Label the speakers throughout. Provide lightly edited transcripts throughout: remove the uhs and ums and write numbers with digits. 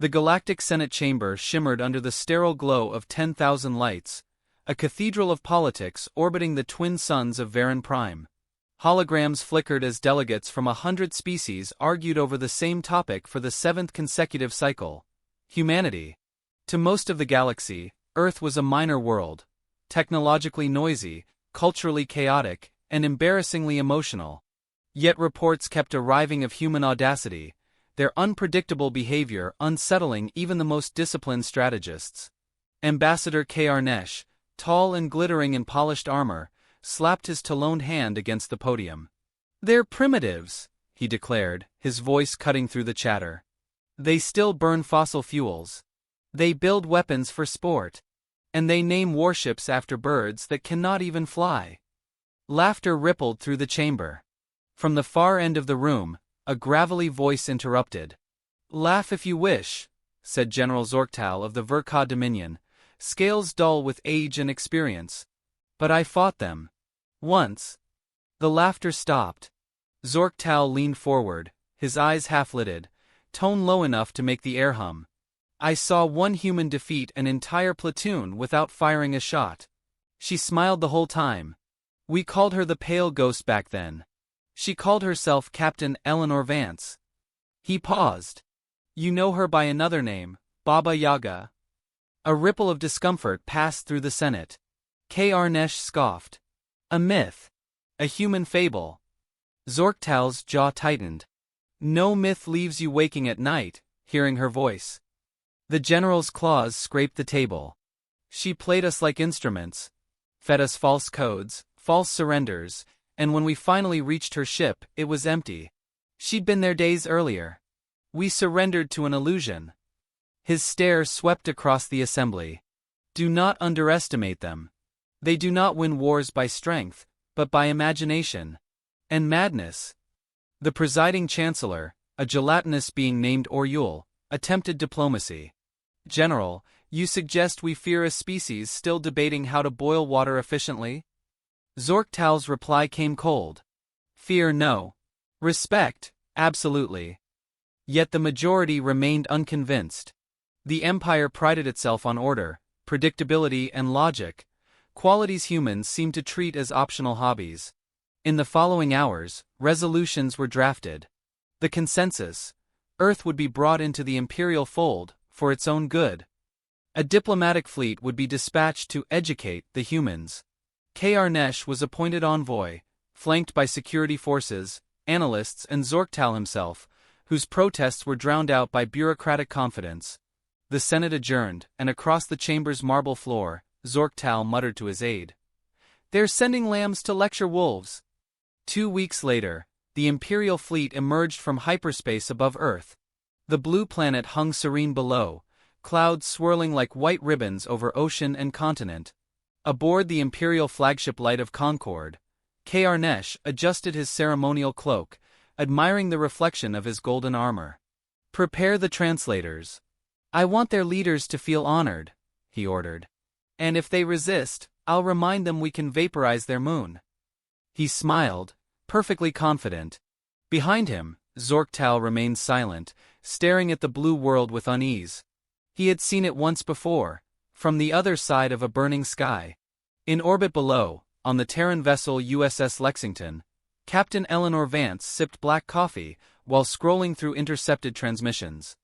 Speaker 1: The Galactic Senate chamber shimmered under the sterile glow of 10,000 lights, a cathedral of politics orbiting the twin suns of Varan Prime. Holograms flickered as delegates from 100 species argued over the same topic for the 7th consecutive cycle: humanity. To most of the galaxy, Earth was a minor world, technologically noisy, culturally chaotic, and embarrassingly emotional. Yet reports kept arriving of human audacity, their unpredictable behavior unsettling even the most disciplined strategists. Ambassador Karnesh, tall and glittering in polished armor, slapped his taloned hand against the podium. "They're primitives," he declared, his voice cutting through the chatter. "They still burn fossil fuels. They build weapons for sport. And they name warships after birds that cannot even fly." Laughter rippled through the chamber. From the far end of the room, a gravelly voice interrupted. "Laugh if you wish," said General Zorktal of the Verka Dominion, scales dull with age and experience. "But I fought them. Once." The laughter stopped. Zorktal leaned forward, his eyes half-lidded, tone low enough to make the air hum. "I saw one human defeat an entire platoon without firing a shot. She smiled the whole time. We called her the Pale Ghost back then. She called herself Captain Eleanor Vance." He paused. "You know her by another name, Baba Yaga." A ripple of discomfort passed through the Senate. Karnesh scoffed. "A myth. A human fable." Zorktal's jaw tightened. "No myth leaves you waking at night, hearing her voice." The general's claws scraped the table. "She played us like instruments, fed us false codes, false surrenders, and when we finally reached her ship, it was empty. She'd been there days earlier. We surrendered to an illusion." His stare swept across the assembly. "Do not underestimate them. They do not win wars by strength, but by imagination. And madness." The presiding chancellor, a gelatinous being named Oriul, attempted diplomacy. "General, you suggest we fear a species still debating how to boil water efficiently?" Zorktal's reply came cold. "Fear, no. Respect, absolutely." Yet the majority remained unconvinced. The Empire prided itself on order, predictability, and logic, qualities humans seemed to treat as optional hobbies. In the following hours, resolutions were drafted. The consensus: Earth would be brought into the imperial fold, for its own good. A diplomatic fleet would be dispatched to educate the humans. Karnesh was appointed envoy, flanked by security forces, analysts, and Zorktal himself, whose protests were drowned out by bureaucratic confidence. The Senate adjourned, and across the chamber's marble floor, Zorktal muttered to his aide, "They're sending lambs to lecture wolves." 2 weeks later, the Imperial fleet emerged from hyperspace above Earth. The blue planet hung serene below, clouds swirling like white ribbons over ocean and continent. Aboard the Imperial flagship Light of Concord, Karnesh adjusted his ceremonial cloak, admiring the reflection of his golden armor. "Prepare the translators. I want their leaders to feel honored," he ordered. "And if they resist, I'll remind them we can vaporize their moon." He smiled, perfectly confident. Behind him, Zorktal remained silent, staring at the blue world with unease. He had seen it once before, from the other side of a burning sky. In orbit below, on the Terran vessel USS Lexington, Captain Eleanor Vance sipped black coffee while scrolling through intercepted transmissions.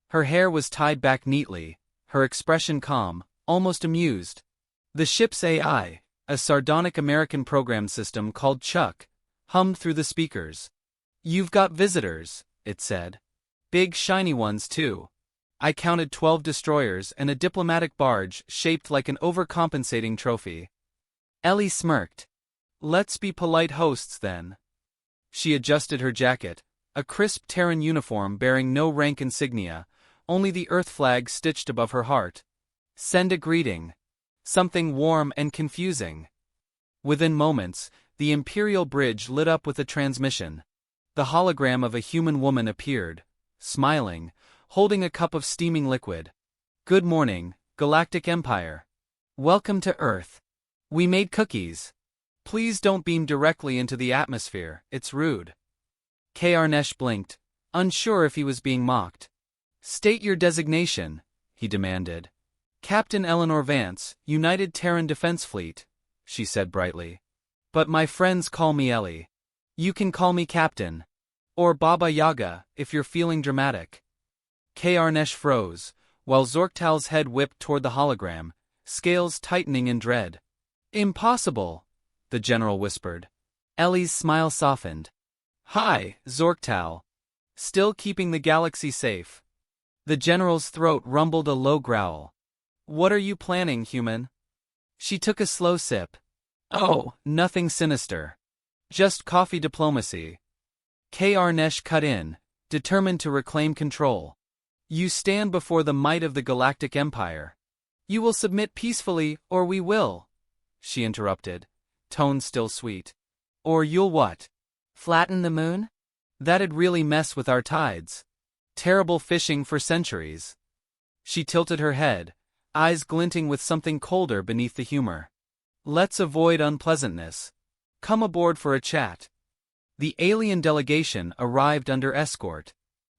Speaker 1: Her hair was tied back neatly, her expression calm, almost amused. The ship's AI, a sardonic American program system called Chuck, hummed through the speakers. "You've got visitors," it said. "Big shiny ones too. I counted 12 destroyers and a diplomatic barge shaped like an overcompensating trophy." Ellie smirked. "Let's be polite hosts then." She adjusted her jacket, a crisp Terran uniform bearing no rank insignia, only the Earth flag stitched above her heart. "Send a greeting. Something warm and confusing." Within moments, the Imperial bridge lit up with a transmission. The hologram of a human woman appeared, smiling, holding a cup of steaming liquid. "Good morning, Galactic Empire. Welcome to Earth. We made cookies. Please don't beam directly into the atmosphere, it's rude." Karnesh blinked, unsure if he was being mocked. State your designation, he demanded. Captain Eleanor Vance, United Terran Defense Fleet, she said brightly. But my friends call me Ellie. You can call me Captain. Or Baba Yaga, if you're feeling dramatic. Karnesh froze, while Zorktal's head whipped toward the hologram, scales tightening in dread. Impossible, the general whispered. Ellie's smile softened. Hi, Zorktal. Still keeping the galaxy safe. The general's throat rumbled a low growl. What are you planning, human? She took a slow sip. Oh, nothing sinister. Just coffee diplomacy. Karnesh cut in, determined to reclaim control. You stand before the might of the Galactic Empire. You will submit peacefully, or we will, she interrupted, tone still sweet. Or you'll what? Flatten the moon? That'd really mess with our tides. Terrible fishing for centuries. She tilted her head, eyes glinting with something colder beneath the humor. Let's avoid unpleasantness. Come aboard for a chat. The alien delegation arrived under escort.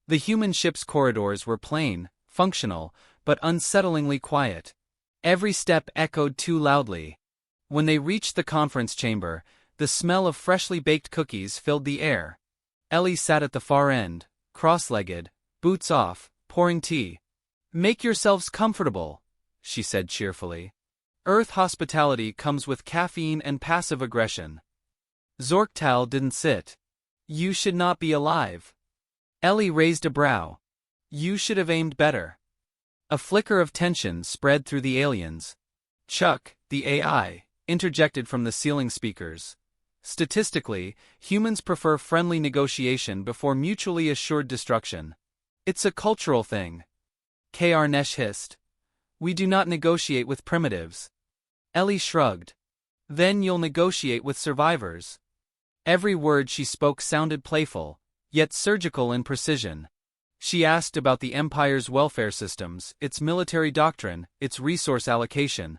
Speaker 1: The human ship's corridors were plain, functional, but unsettlingly quiet. Every step echoed too loudly. When they reached the conference chamber, the smell of freshly baked cookies filled the air. Ellie sat at the far end, cross-legged, boots off, pouring tea. Make yourselves comfortable, she said cheerfully. Earth hospitality comes with caffeine and passive aggression. Zorktal didn't sit. You should not be alive. Ellie raised a brow. You should have aimed better. A flicker of tension spread through the aliens. Chuck, the AI, interjected from the ceiling speakers. Statistically, humans prefer friendly negotiation before mutually assured destruction. It's a cultural thing. Karnesh hissed. We do not negotiate with primitives. Ellie shrugged. Then you'll negotiate with survivors. Every word she spoke sounded playful, yet surgical in precision. She asked about the Empire's welfare systems, its military doctrine, its resource allocation,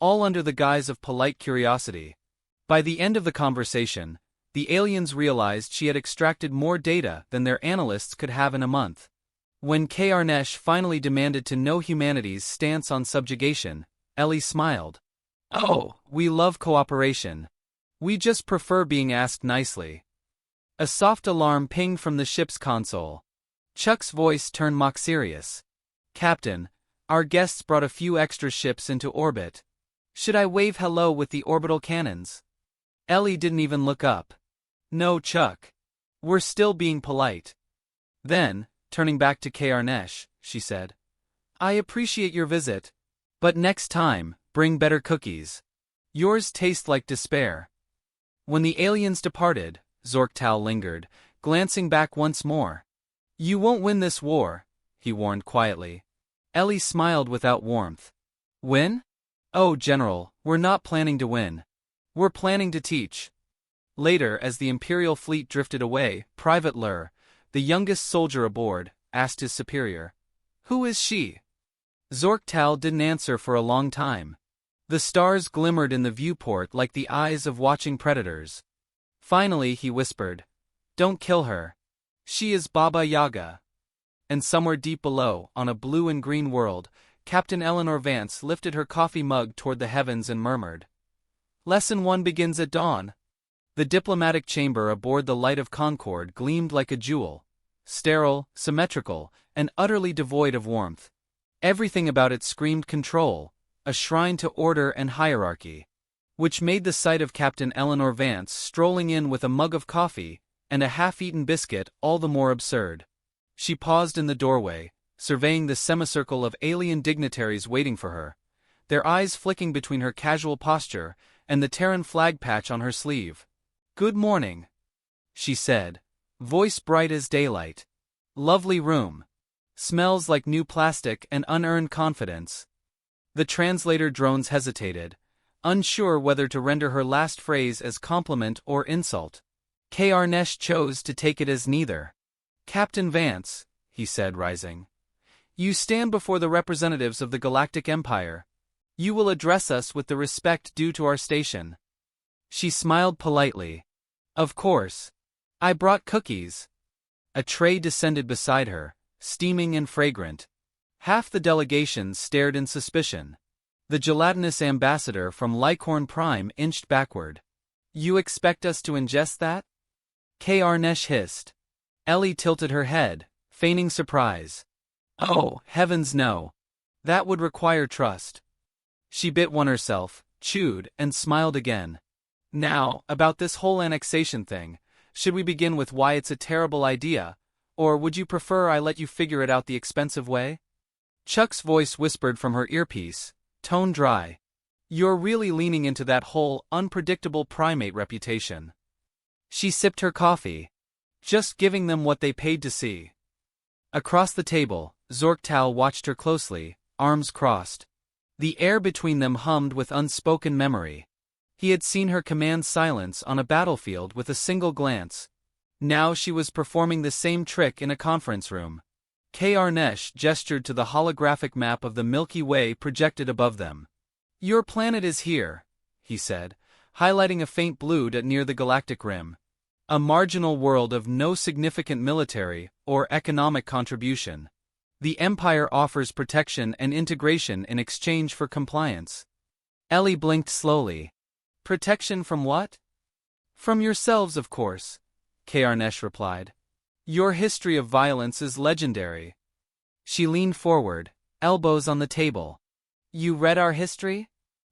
Speaker 1: all under the guise of polite curiosity. By the end of the conversation, the aliens realized she had extracted more data than their analysts could have in a month. When Karnesh finally demanded to know humanity's stance on subjugation, Ellie smiled. Oh, we love cooperation. We just prefer being asked nicely. A soft alarm pinged from the ship's console. Chuck's voice turned mock serious. Captain, our guests brought a few extra ships into orbit. Should I wave hello with the orbital cannons? Ellie didn't even look up. No, Chuck. We're still being polite. Then, turning back to Karnesh, she said, I appreciate your visit. But next time, bring better cookies. Yours taste like despair. When the aliens departed, Zorktal lingered, glancing back once more. You won't win this war, he warned quietly. Ellie smiled without warmth. Win? Oh, General, we're not planning to win. We're planning to teach. Later, as the Imperial fleet drifted away, Private Lur, the youngest soldier aboard, asked his superior, Who is she? Zorktal didn't answer for a long time. The stars glimmered in the viewport like the eyes of watching predators. Finally he whispered, Don't kill her. She is Baba Yaga. And somewhere deep below, on a blue and green world, Captain Eleanor Vance lifted her coffee mug toward the heavens and murmured, Lesson 1 begins at dawn. The diplomatic chamber aboard the Light of Concord gleamed like a jewel, sterile, symmetrical, and utterly devoid of warmth. Everything about it screamed control, a shrine to order and hierarchy, which made the sight of Captain Eleanor Vance strolling in with a mug of coffee and a half-eaten biscuit all the more absurd. She paused in the doorway, surveying the semicircle of alien dignitaries waiting for her, their eyes flicking between her casual posture and the Terran flag patch on her sleeve. Good morning, she said, voice bright as daylight. Lovely room. Smells like new plastic and unearned confidence. The translator drones hesitated, unsure whether to render her last phrase as compliment or insult. Karnesh chose to take it as neither. Captain Vance, he said, rising. You stand before the representatives of the Galactic Empire. You will address us with the respect due to our station. She smiled politely. Of course. I brought cookies. A tray descended beside her, steaming and fragrant. Half the delegation stared in suspicion. The gelatinous ambassador from Lycorn Prime inched backward. "You expect us to ingest that?" Karnesh hissed. Ellie tilted her head, feigning surprise. "Oh, heavens no. That would require trust." She bit one herself, chewed, and smiled again. "Now, about this whole annexation thing, should we begin with why it's a terrible idea, or would you prefer I let you figure it out the expensive way?" Chuck's voice whispered from her earpiece, tone dry. "You're really leaning into that whole unpredictable primate reputation." She sipped her coffee. "Just giving them what they paid to see." Across the table, Zorktal watched her closely, arms crossed. The air between them hummed with unspoken memory. He had seen her command silence on a battlefield with a single glance. Now she was performing the same trick in a conference room. Karnesh gestured to the holographic map of the Milky Way projected above them. "Your planet is here," he said, highlighting a faint blue dot near the galactic rim. "A marginal world of no significant military or economic contribution. The Empire offers protection and integration in exchange for compliance." Ellie blinked slowly. "Protection from what?" "From yourselves, of course," Karnesh replied. "Your history of violence is legendary." She leaned forward, elbows on the table. "You read our history?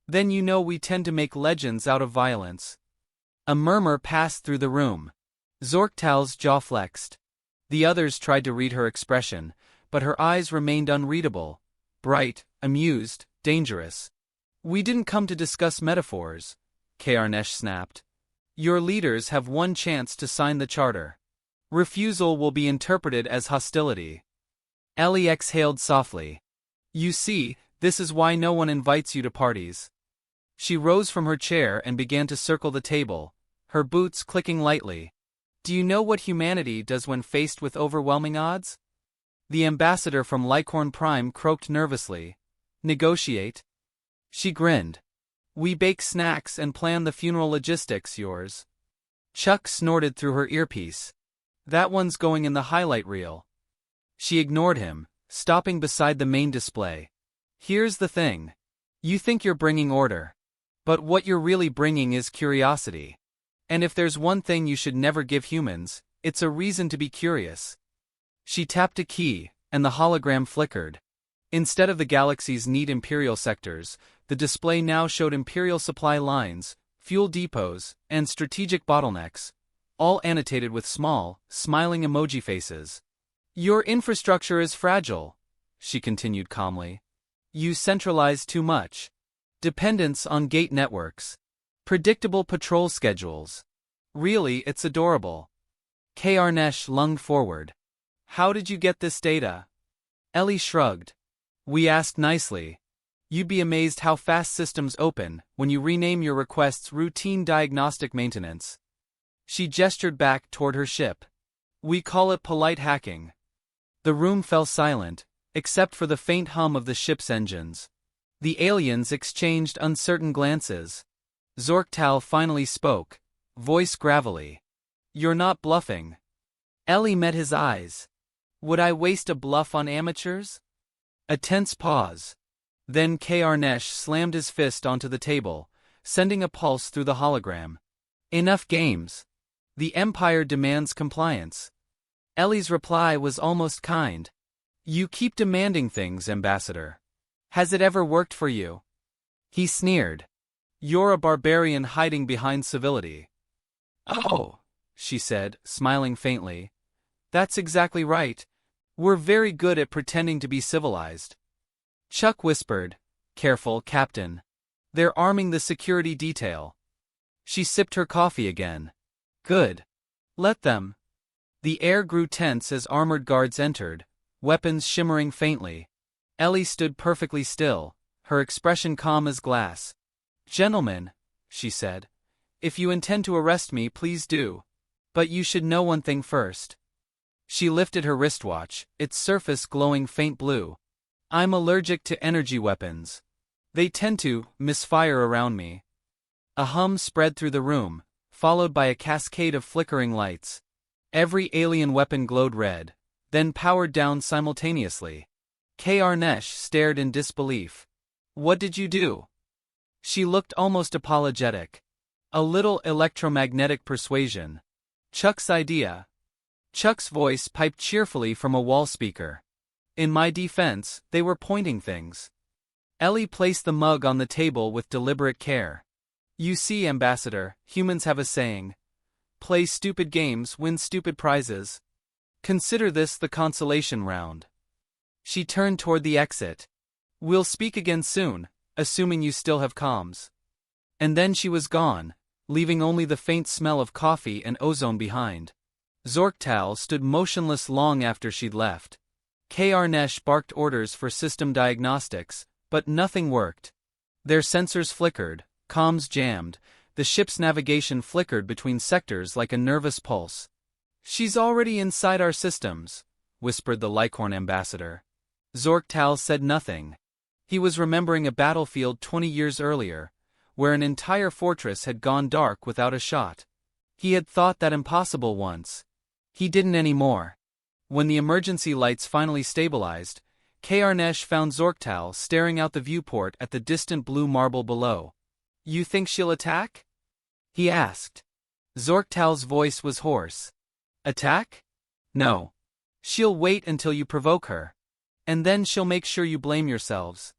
Speaker 1: Then you know we tend to make legends out of violence." A murmur passed through the room. Zorktal's jaw flexed. The others tried to read her expression, but her eyes remained unreadable. Bright, amused, dangerous. "We didn't come to discuss metaphors," Karnesh snapped. "Your leaders have one chance to sign the charter. Refusal will be interpreted as hostility." Ellie exhaled softly. "You see, this is why no one invites you to parties." She rose from her chair and began to circle the table, her boots clicking lightly. "Do you know what humanity does when faced with overwhelming odds?" The ambassador from Lycorn Prime croaked nervously. "Negotiate." She grinned. "We bake snacks and plan the funeral logistics, yours." Chuck snorted through her earpiece. "That one's going in the highlight reel." She ignored him, stopping beside the main display. "Here's the thing. You think you're bringing order. But what you're really bringing is curiosity. And if there's one thing you should never give humans, it's a reason to be curious." She tapped a key, and the hologram flickered. Instead of the galaxy's neat Imperial sectors, the display now showed Imperial supply lines, fuel depots, and strategic bottlenecks, all annotated with small, smiling emoji faces. "Your infrastructure is fragile," she continued calmly. "You centralize too much. Dependence on gate networks. Predictable patrol schedules. Really, it's adorable." Karnesh lunged forward. "How did you get this data?" Ellie shrugged. "We asked nicely. You'd be amazed how fast systems open when you rename your requests routine diagnostic maintenance." She gestured back toward her ship. "We call it polite hacking." The room fell silent, except for the faint hum of the ship's engines. The aliens exchanged uncertain glances. Zorktal finally spoke, voice gravelly. "You're not bluffing." Ellie met his eyes. "Would I waste a bluff on amateurs?" A tense pause. Then Karnesh slammed his fist onto the table, sending a pulse through the hologram. "Enough games. The Empire demands compliance." Ellie's reply was almost kind. "You keep demanding things, Ambassador. Has it ever worked for you?" He sneered. "You're a barbarian hiding behind civility." "Oh," she said, smiling faintly. "That's exactly right. We're very good at pretending to be civilized." Chuck whispered, "Careful, Captain. They're arming the security detail." She sipped her coffee again. "Good. Let them." The air grew tense as armored guards entered, weapons shimmering faintly. Ellie stood perfectly still, her expression calm as glass. "Gentlemen," she said, "if you intend to arrest me, please do. But you should know one thing first." She lifted her wristwatch, its surface glowing faint blue. "I'm allergic to energy weapons. They tend to misfire around me." A hum spread through the room, followed by a cascade of flickering lights. Every alien weapon glowed red, then powered down simultaneously. Karnesh stared in disbelief. What did you do? She looked almost apologetic. A little electromagnetic persuasion. Chuck's idea. Chuck's voice piped cheerfully from a wall speaker. In my defense, they were pointing things. Ellie placed the mug on the table with deliberate care. You see, Ambassador, humans have a saying. Play stupid games, win stupid prizes. Consider this the consolation round. She turned toward the exit. We'll speak again soon, assuming you still have comms. And then she was gone, leaving only the faint smell of coffee and ozone behind. Zorktal stood motionless long after she'd left. Karnesh barked orders for system diagnostics, but nothing worked. Their sensors flickered, comms jammed, the ship's navigation flickered between sectors like a nervous pulse. She's already inside our systems, whispered the Lycorn ambassador. Zorktal said nothing. He was remembering a battlefield 20 years earlier, where an entire fortress had gone dark without a shot. He had thought that impossible once. He didn't anymore. When the emergency lights finally stabilized, Karnesh found Zorktal staring out the viewport at the distant blue marble below. You think she'll attack? He asked. Zorktal's voice was hoarse. Attack? No. She'll wait until you provoke her. And then she'll make sure you blame yourselves.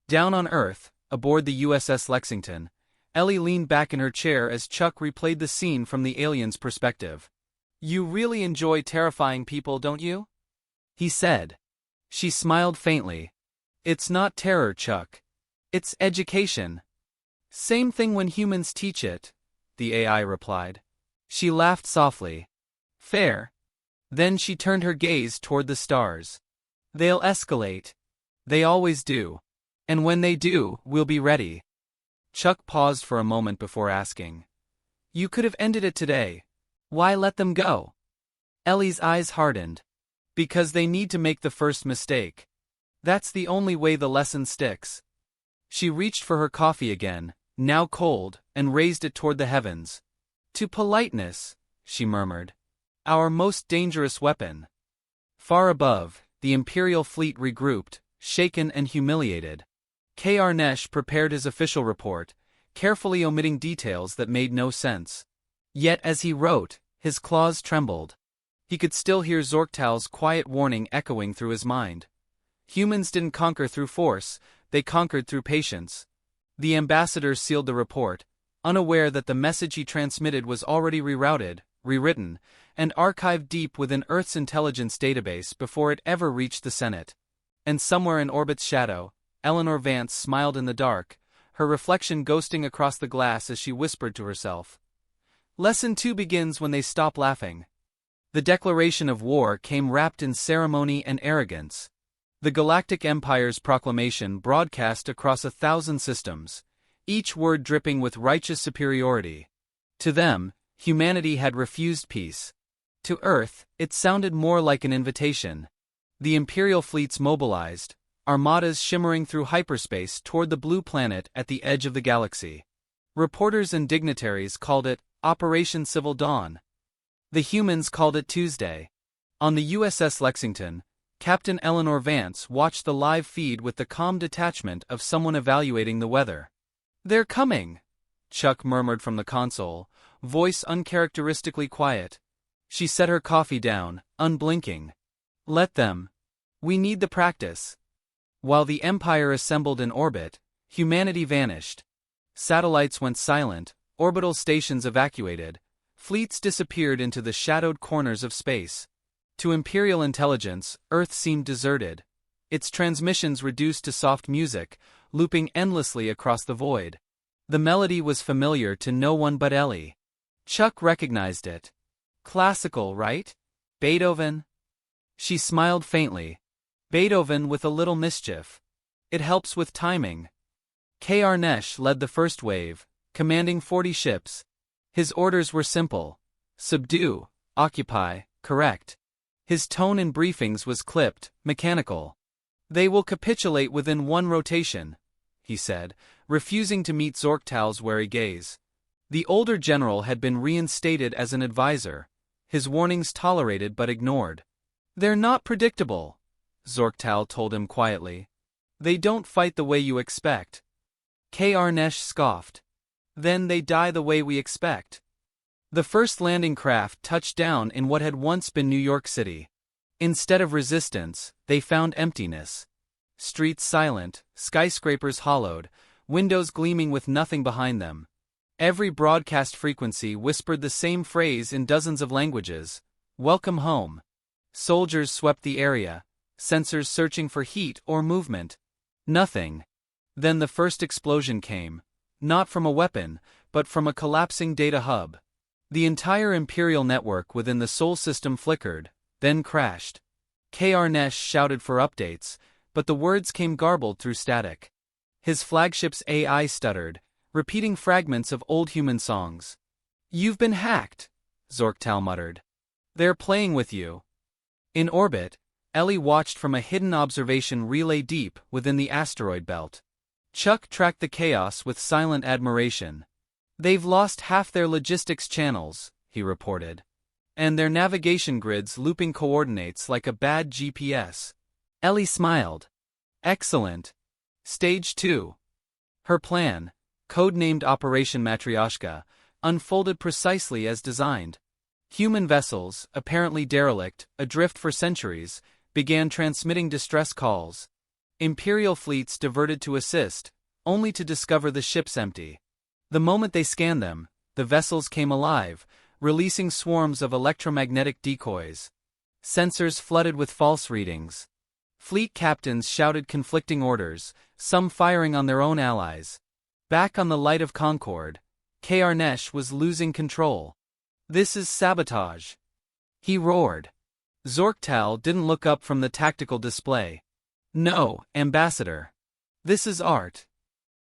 Speaker 1: Down on Earth, aboard the USS Lexington, Ellie leaned back in her chair as Chuck replayed the scene from the alien's perspective. You really enjoy terrifying people, don't you? He said. She smiled faintly. It's not terror, Chuck. It's education. Same thing when humans teach it, the AI replied. She laughed softly. Fair. Then she turned her gaze toward the stars. They'll escalate. They always do. And when they do, we'll be ready. Chuck paused for a moment before asking. You could have ended it today. Why let them go? Ellie's eyes hardened. Because they need to make the first mistake. That's the only way the lesson sticks. She reached for her coffee again, now cold, and raised it toward the heavens. To politeness, she murmured. Our most dangerous weapon. Far above, the Imperial fleet regrouped, shaken and humiliated. Karnesh prepared his official report, carefully omitting details that made no sense. Yet as he wrote, his claws trembled. He could still hear Zorktal's quiet warning echoing through his mind. Humans didn't conquer through force, they conquered through patience. The ambassador sealed the report, unaware that the message he transmitted was already rerouted, rewritten, and archived deep within Earth's intelligence database before it ever reached the Senate. And somewhere in orbit's shadow, Eleanor Vance smiled in the dark, her reflection ghosting across the glass as she whispered to herself. Lesson 2 begins when they stop laughing. The declaration of war came wrapped in ceremony and arrogance. The Galactic Empire's proclamation broadcast across 1,000 systems, each word dripping with righteous superiority. To them, humanity had refused peace. To Earth, it sounded more like an invitation. The Imperial fleets mobilized, armadas shimmering through hyperspace toward the blue planet at the edge of the galaxy. Reporters and dignitaries called it Operation Civil Dawn. The humans called it Tuesday. On the USS Lexington, Captain Eleanor Vance watched the live feed with the calm detachment of someone evaluating the weather. They're coming, Chuck murmured from the console, voice uncharacteristically quiet. She set her coffee down, unblinking. Let them. We need the practice. While the Empire assembled in orbit, humanity vanished. Satellites went silent, orbital stations evacuated, fleets disappeared into the shadowed corners of space. To Imperial intelligence, Earth seemed deserted. Its transmissions reduced to soft music, looping endlessly across the void. The melody was familiar to no one but Ellie. Chuck recognized it. Classical, right? Beethoven? She smiled faintly. Beethoven with a little mischief. It helps with timing. Karnesh led the first wave, commanding 40 ships. His orders were simple. Subdue, occupy, correct. His tone in briefings was clipped, mechanical. They will capitulate within one rotation, he said, refusing to meet Zorktal's wary gaze. The older general had been reinstated as an advisor, his warnings tolerated but ignored. They're not predictable, Zorktal told him quietly. They don't fight the way you expect. Karnesh scoffed. Then they die the way we expect. The first landing craft touched down in what had once been New York City. Instead of resistance, they found emptiness. Streets silent, skyscrapers hollowed, windows gleaming with nothing behind them. Every broadcast frequency whispered the same phrase in dozens of languages: "Welcome home." Soldiers swept the area, sensors searching for heat or movement. Nothing. Then the first explosion came, not from a weapon, but from a collapsing data hub. The entire Imperial network within the Sol system flickered, then crashed. Karnesh shouted for updates, but the words came garbled through static. His flagship's AI stuttered, repeating fragments of old human songs. "You've been hacked," Zorktal muttered. "They're playing with you." In orbit, Ellie watched from a hidden observation relay deep within the asteroid belt. Chuck tracked the chaos with silent admiration. "They've lost half their logistics channels," he reported. "And their navigation grids looping coordinates like a bad GPS." Ellie smiled. "Excellent. Stage 2. Her plan, codenamed Operation Matryoshka, unfolded precisely as designed. Human vessels, apparently derelict, adrift for centuries, began transmitting distress calls. Imperial fleets diverted to assist, only to discover the ships empty. The moment they scanned them, the vessels came alive, releasing swarms of electromagnetic decoys. Sensors flooded with false readings. Fleet captains shouted conflicting orders, some firing on their own allies. Back on the Light of Concord, Karnesh was losing control. "This is sabotage," he roared. Zorktal didn't look up from the tactical display. "No, Ambassador. This is art."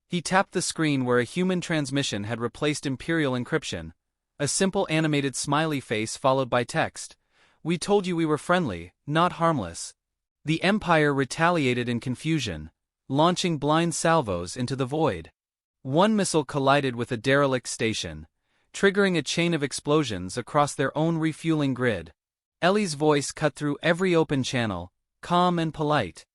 Speaker 1: He tapped the screen where a human transmission had replaced Imperial encryption, a simple animated smiley face followed by text: "We told you we were friendly, not harmless." The Empire retaliated in confusion, launching blind salvos into the void. One missile collided with a derelict station, triggering a chain of explosions across their own refueling grid. Ellie's voice cut through every open channel, calm and polite.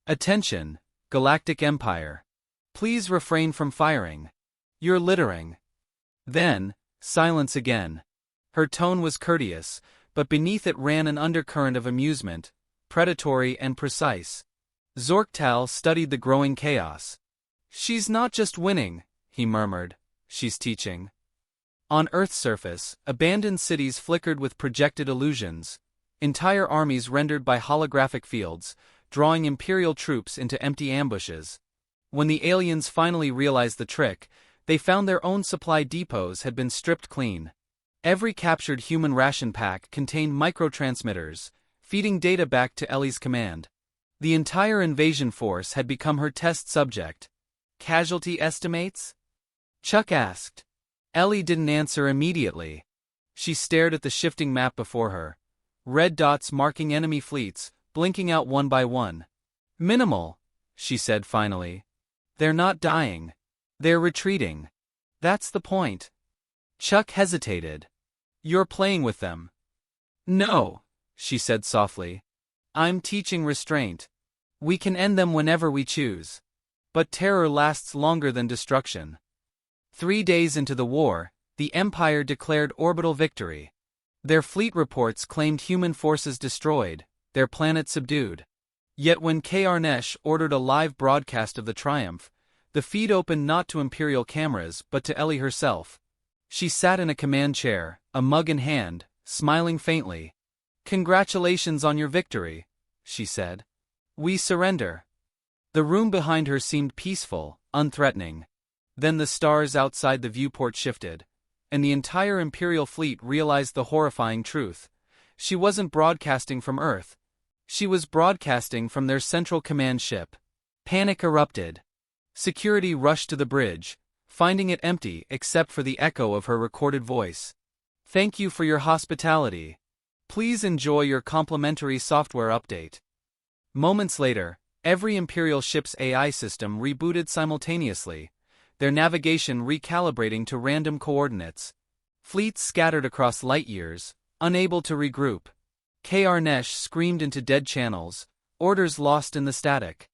Speaker 1: "Attention, Galactic Empire. Please refrain from firing. You're littering." Then, silence again. Her tone was courteous, but beneath it ran an undercurrent of amusement, predatory and precise. Zorktal studied the growing chaos. "She's not just winning," he murmured, "she's teaching." On Earth's surface, abandoned cities flickered with projected illusions, entire armies rendered by holographic fields, drawing Imperial troops into empty ambushes. When the aliens finally realized the trick, they found their own supply depots had been stripped clean. Every captured human ration pack contained microtransmitters, feeding data back to Ellie's command. The entire invasion force had become her test subject. "Casualty estimates?" Chuck asked. Ellie didn't answer immediately. She stared at the shifting map before her. Red dots marking enemy fleets, blinking out one by one. "Minimal," she said finally. "They're not dying. They're retreating. That's the point." Chuck hesitated. "You're playing with them." "No," she said softly. "I'm teaching restraint. We can end them whenever we choose. But terror lasts longer than destruction." 3 days into the war, the Empire declared orbital victory. Their fleet reports claimed human forces destroyed, their planet subdued. Yet when Karnesh ordered a live broadcast of the triumph, the feed opened not to Imperial cameras but to Ellie herself. She sat in a command chair, a mug in hand, smiling faintly. "Congratulations on your victory," she said. "We surrender." The room behind her seemed peaceful, unthreatening. Then the stars outside the viewport shifted, and the entire Imperial fleet realized the horrifying truth. She wasn't broadcasting from Earth. She was broadcasting from their central command ship. Panic erupted. Security rushed to the bridge, finding it empty except for the echo of her recorded voice. "Thank you for your hospitality. Please enjoy your complimentary software update." Moments later, every Imperial ship's AI system rebooted simultaneously, their navigation recalibrating to random coordinates. Fleets scattered across light years, unable to regroup. Karnesh screamed into dead channels, orders lost in the static.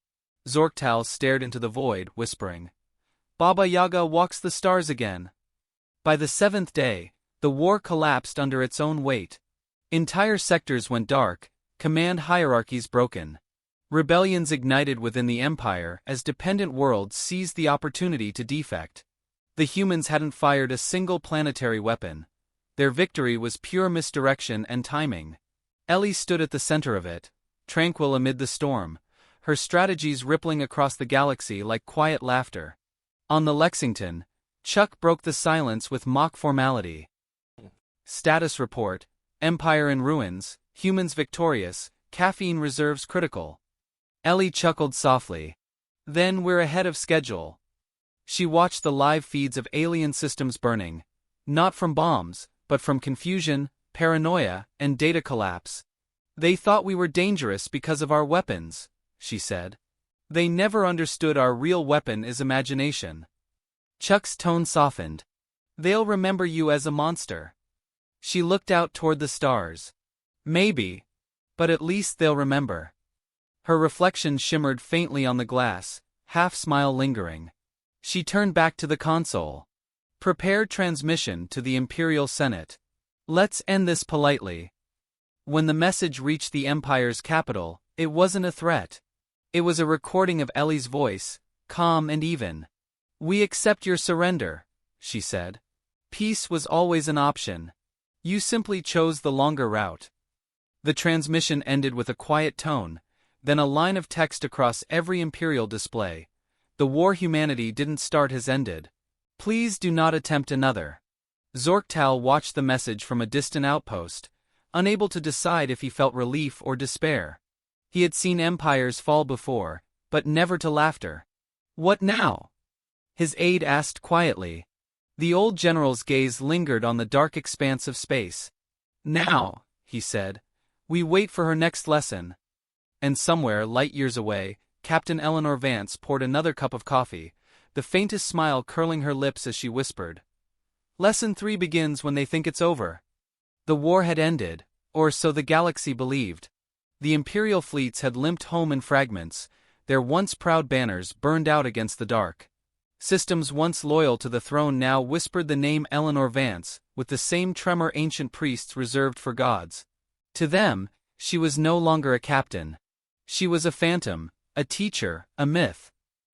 Speaker 1: Zorktal stared into the void, whispering, "Baba Yaga walks the stars again." By the 7th day, the war collapsed under its own weight. Entire sectors went dark, command hierarchies broken. Rebellions ignited within the Empire as dependent worlds seized the opportunity to defect. The humans hadn't fired a single planetary weapon. Their victory was pure misdirection and timing. Ellie stood at the center of it, tranquil amid the storm, her strategies rippling across the galaxy like quiet laughter. On the Lexington, Chuck broke the silence with mock formality. Status report: Empire in ruins, humans victorious, caffeine reserves critical. Ellie chuckled softly. Then we're ahead of schedule. She watched the live feeds of alien systems burning, not from bombs, but from confusion, paranoia, and data collapse. They thought we were dangerous because of our weapons, she said. They never understood our real weapon is imagination. Chuck's tone softened. They'll remember you as a monster. She looked out toward the stars. Maybe. But at least they'll remember. Her reflection shimmered faintly on the glass, half-smile lingering. She turned back to the console. Prepare transmission to the Imperial Senate. Let's end this politely. When the message reached the Empire's capital, it wasn't a threat. It was a recording of Ellie's voice, calm and even. We accept your surrender, she said. Peace was always an option. You simply chose the longer route. The transmission ended with a quiet tone, then a line of text across every Imperial display. The war humanity didn't start has ended. Please do not attempt another. Zorktal watched the message from a distant outpost, unable to decide if he felt relief or despair. He had seen empires fall before, but never to laughter. What now? His aide asked quietly. The old general's gaze lingered on the dark expanse of space. Now, he said, we wait for her next lesson. And somewhere, light years away, Captain Eleanor Vance poured another cup of coffee, the faintest smile curling her lips as she whispered. Lesson 3 begins when they think it's over. The war had ended, or so the galaxy believed. The Imperial fleets had limped home in fragments, their once proud banners burned out against the dark. Systems once loyal to the throne now whispered the name Eleanor Vance, with the same tremor ancient priests reserved for gods. To them, she was no longer a captain. She was a phantom, a teacher, a myth.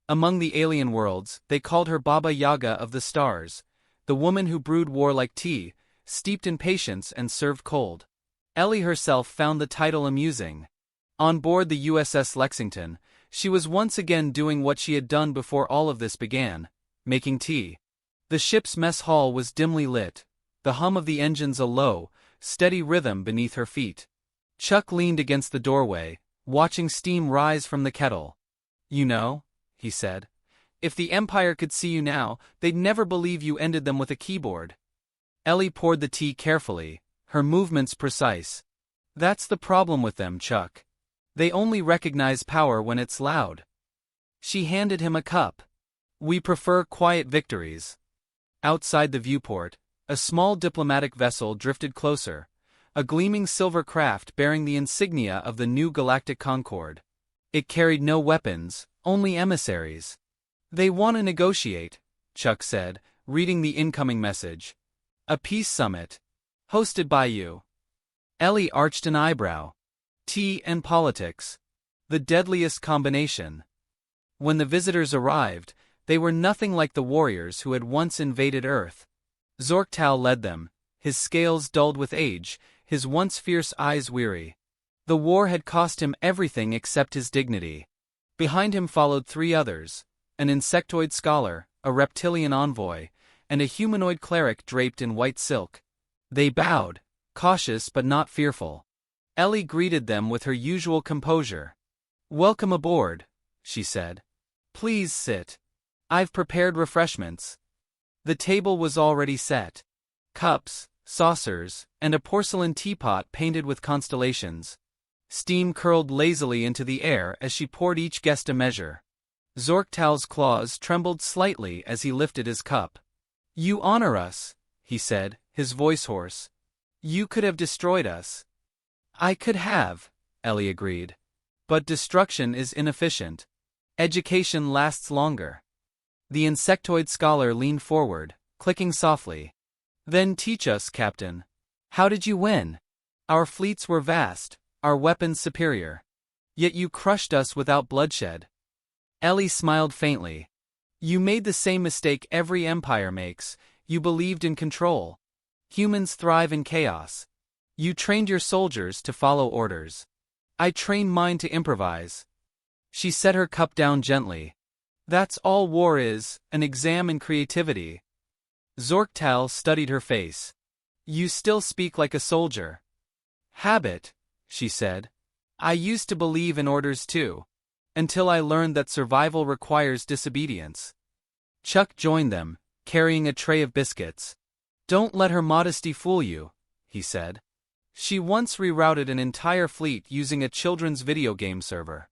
Speaker 1: Among the alien worlds, they called her Baba Yaga of the stars, the woman who brewed war like tea, steeped in patience and served cold. Ellie herself found the title amusing. On board the USS Lexington, she was once again doing what she had done before all of this began, making tea. The ship's mess hall was dimly lit, the hum of the engines a low, steady rhythm beneath her feet. Chuck leaned against the doorway, watching steam rise from the kettle. You know, he said, if the Empire could see you now, they'd never believe you ended them with a keyboard. Ellie poured the tea carefully, her movements precise. That's the problem with them, Chuck. They only recognize power when it's loud. She handed him a cup. We prefer quiet victories. Outside the viewport, a small diplomatic vessel drifted closer, a gleaming silver craft bearing the insignia of the new Galactic Concord. It carried no weapons, only emissaries. They want to negotiate, Chuck said, reading the incoming message. A peace summit. Hosted by you. Ellie arched an eyebrow. Tea and politics. The deadliest combination. When the visitors arrived, they were nothing like the warriors who had once invaded Earth. Zorktal led them, his scales dulled with age, his once fierce eyes weary. The war had cost him everything except his dignity. Behind him followed 3 others, an insectoid scholar, a reptilian envoy, and a humanoid cleric draped in white silk. They bowed, cautious but not fearful. Ellie greeted them with her usual composure. Welcome aboard, she said. Please sit. I've prepared refreshments. The table was already set. Cups, saucers, and a porcelain teapot painted with constellations. Steam curled lazily into the air as she poured each guest a measure. Zorktal's claws trembled slightly as he lifted his cup. You honor us, he said, his voice hoarse. You could have destroyed us. I could have, Ellie agreed. But destruction is inefficient. Education lasts longer. The insectoid scholar leaned forward, clicking softly. Then teach us, Captain. How did you win? Our fleets were vast, our weapons superior. Yet you crushed us without bloodshed. Ellie smiled faintly. You made the same mistake every empire makes. You believed in control. Humans thrive in chaos. You trained your soldiers to follow orders. I trained mine to improvise. She set her cup down gently. That's all war is, an exam in creativity. Zorktal studied her face. You still speak like a soldier. Habit, she said. I used to believe in orders too. Until I learned that survival requires disobedience. Chuck joined them, carrying a tray of biscuits. Don't let her modesty fool you, he said. She once rerouted an entire fleet using a children's video game server.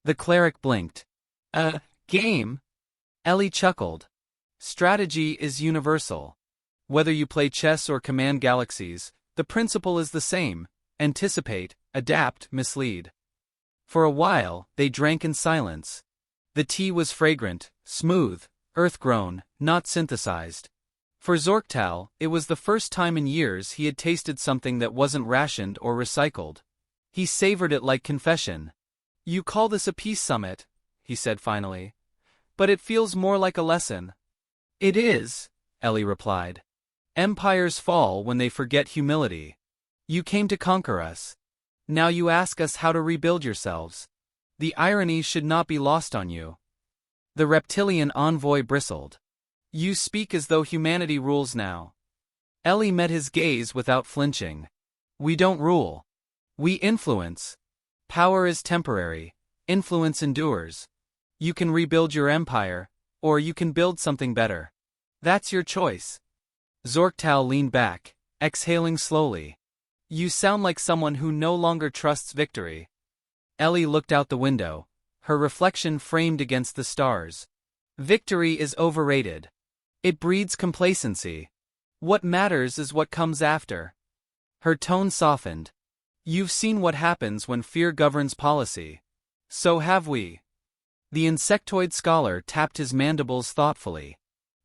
Speaker 1: The cleric blinked. A game? Ellie chuckled. Strategy is universal. Whether you play chess or command galaxies, the principle is the same: anticipate, adapt, mislead. For a while, they drank in silence. The tea was fragrant, smooth, earth-grown, not synthesized. For Zorktal, it was the first time in years he had tasted something that wasn't rationed or recycled. He savored it like confession. You call this a peace summit, he said finally. But it feels more like a lesson. It is, Ellie replied. Empires fall when they forget humility. You came to conquer us. Now you ask us how to rebuild yourselves. The irony should not be lost on you. The reptilian envoy bristled. You speak as though humanity rules now. Ellie met his gaze without flinching. We don't rule. We influence. Power is temporary. Influence endures. You can rebuild your empire, or you can build something better. That's your choice. Zorktal leaned back, exhaling slowly. You sound like someone who no longer trusts victory. Ellie looked out the window, her reflection framed against the stars. Victory is overrated. It breeds complacency. What matters is what comes after. Her tone softened. You've seen what happens when fear governs policy. So have we. The insectoid scholar tapped his mandibles thoughtfully.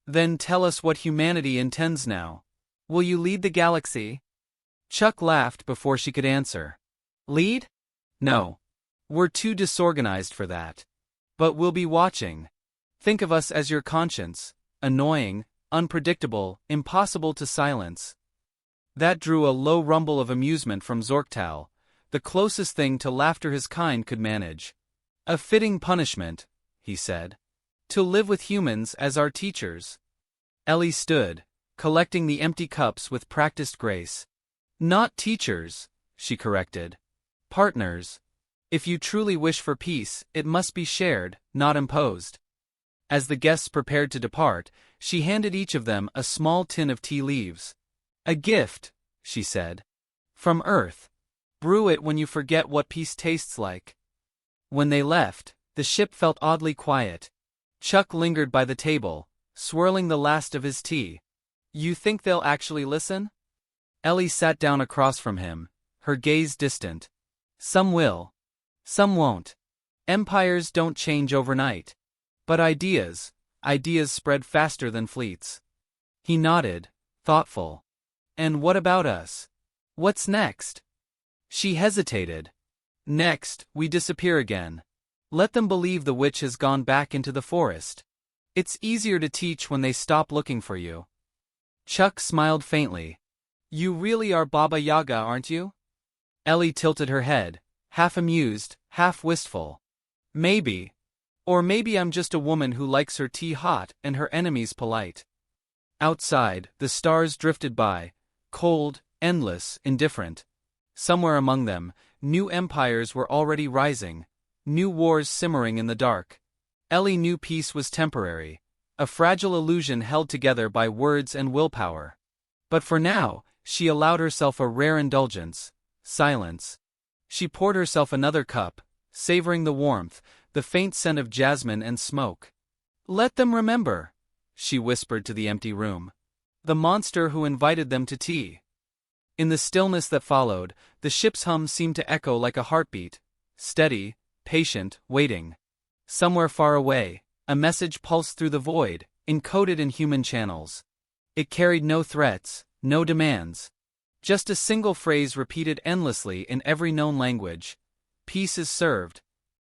Speaker 1: Then tell us what humanity intends now. Will you lead the galaxy? Chuck laughed before she could answer. Lead? No. We're too disorganized for that. But we'll be watching. Think of us as your conscience. Annoying, unpredictable, impossible to silence. That drew a low rumble of amusement from Zorktal, the closest thing to laughter his kind could manage. A fitting punishment, he said. To live with humans as our teachers. Ellie stood, collecting the empty cups with practiced grace. Not teachers, she corrected. Partners. If you truly wish for peace, it must be shared, not imposed. As the guests prepared to depart, she handed each of them a small tin of tea leaves. A gift, she said. From Earth. Brew it when you forget what peace tastes like. When they left, the ship felt oddly quiet. Chuck lingered by the table, swirling the last of his tea. You think they'll actually listen? Ellie sat down across from him, her gaze distant. Some will. Some won't. Empires don't change overnight. But ideas spread faster than fleets. He nodded, thoughtful. And what about us? What's next? She hesitated. Next, we disappear again. Let them believe the witch has gone back into the forest. It's easier to teach when they stop looking for you. Chuck smiled faintly. You really are Baba Yaga, aren't you? Ellie tilted her head, half amused, half wistful. Maybe. Or maybe I'm just a woman who likes her tea hot and her enemies polite. Outside, the stars drifted by, cold, endless, indifferent. Somewhere among them, new empires were already rising, new wars simmering in the dark. Ellie knew peace was temporary, a fragile illusion held together by words and willpower. But for now, she allowed herself a rare indulgence: silence. She poured herself another cup, savoring the warmth, the faint scent of jasmine and smoke. Let them remember, she whispered to the empty room. The monster who invited them to tea. In the stillness that followed, the ship's hum seemed to echo like a heartbeat, steady, patient, waiting. Somewhere far away, a message pulsed through the void, encoded in human channels. It carried no threats, no demands. Just a single phrase repeated endlessly in every known language. Peace is served,